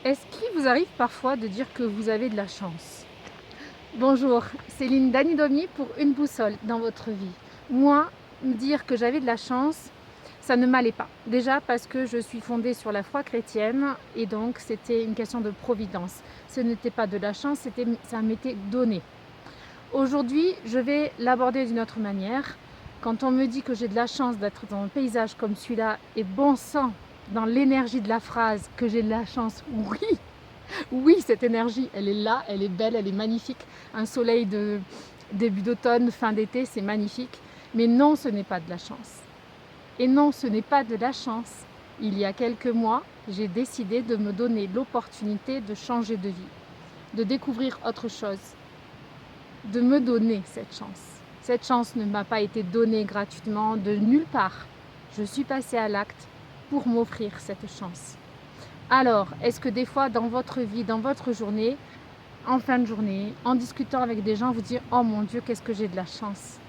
Est-ce qu'il vous arrive parfois de dire que vous avez de la chance? Bonjour, Céline Danidomi pour Une boussole dans votre vie. Moi, me dire que j'avais de la chance, ça ne m'allait pas. Déjà parce que je suis fondée sur la foi chrétienne et donc c'était une question de providence. Ce n'était pas de la chance, ça m'était donné. Aujourd'hui, je vais l'aborder d'une autre manière. Quand on me dit que j'ai de la chance d'être dans un paysage comme celui-là et bon sang dans l'énergie de la phrase que j'ai de la chance, oui, oui, cette énergie, elle est là, elle est belle, elle est magnifique. Un soleil de début d'automne, fin d'été, c'est magnifique. Mais non, ce n'est pas de la chance. Et non, ce n'est pas de la chance. Il y a quelques mois, j'ai décidé de me donner l'opportunité de changer de vie, de découvrir autre chose, de me donner cette chance. Cette chance ne m'a pas été donnée gratuitement de nulle part. Je suis passée à l'acte pour m'offrir cette chance. Alors, est-ce que des fois dans votre vie, dans votre journée, en fin de journée, en discutant avec des gens, vous dites « Oh mon Dieu, qu'est-ce que j'ai de la chance !»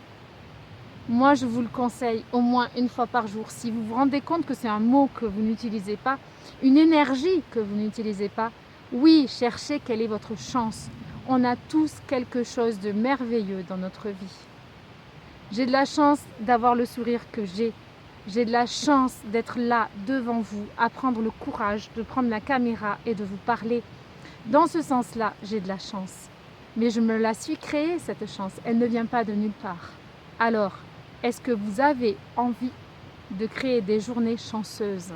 Moi, je vous le conseille au moins une fois par jour. Si vous vous rendez compte que c'est un mot que vous n'utilisez pas, une énergie que vous n'utilisez pas, oui, cherchez quelle est votre chance. On a tous quelque chose de merveilleux dans notre vie. J'ai de la chance d'avoir le sourire que j'ai. J'ai de la chance d'être là devant vous, à prendre le courage de prendre la caméra et de vous parler. Dans ce sens-là, j'ai de la chance. Mais je me la suis créée, cette chance. Elle ne vient pas de nulle part. Alors, est-ce que vous avez envie de créer des journées chanceuses?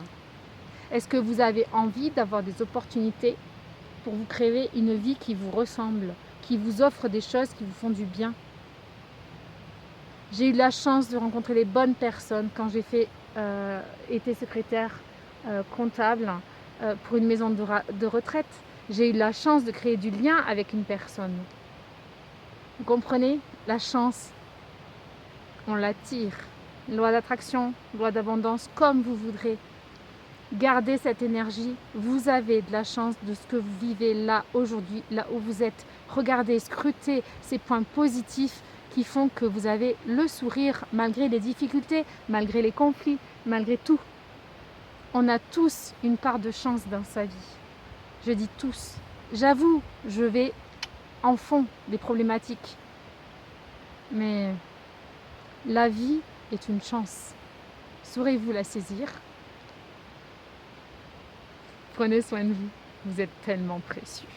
Est-ce que vous avez envie d'avoir des opportunités pour vous créer une vie qui vous ressemble, qui vous offre des choses qui vous font du bien? J'ai eu la chance de rencontrer les bonnes personnes quand j'ai été secrétaire comptable pour une maison de retraite. J'ai eu la chance de créer du lien avec une personne. Vous comprenez? La chance, on l'attire. Loi d'attraction, loi d'abondance, comme vous voudrez. Gardez cette énergie. Vous avez de la chance de ce que vous vivez là, aujourd'hui, là où vous êtes. Regardez, scrutez ces points positifs qui font que vous avez le sourire malgré les difficultés, malgré les conflits, malgré tout. On a tous une part de chance dans sa vie. Je dis tous. J'avoue, je vais en fond des problématiques. Mais la vie est une chance. Saurez-vous la saisir? Prenez soin de vous. Vous êtes tellement précieux.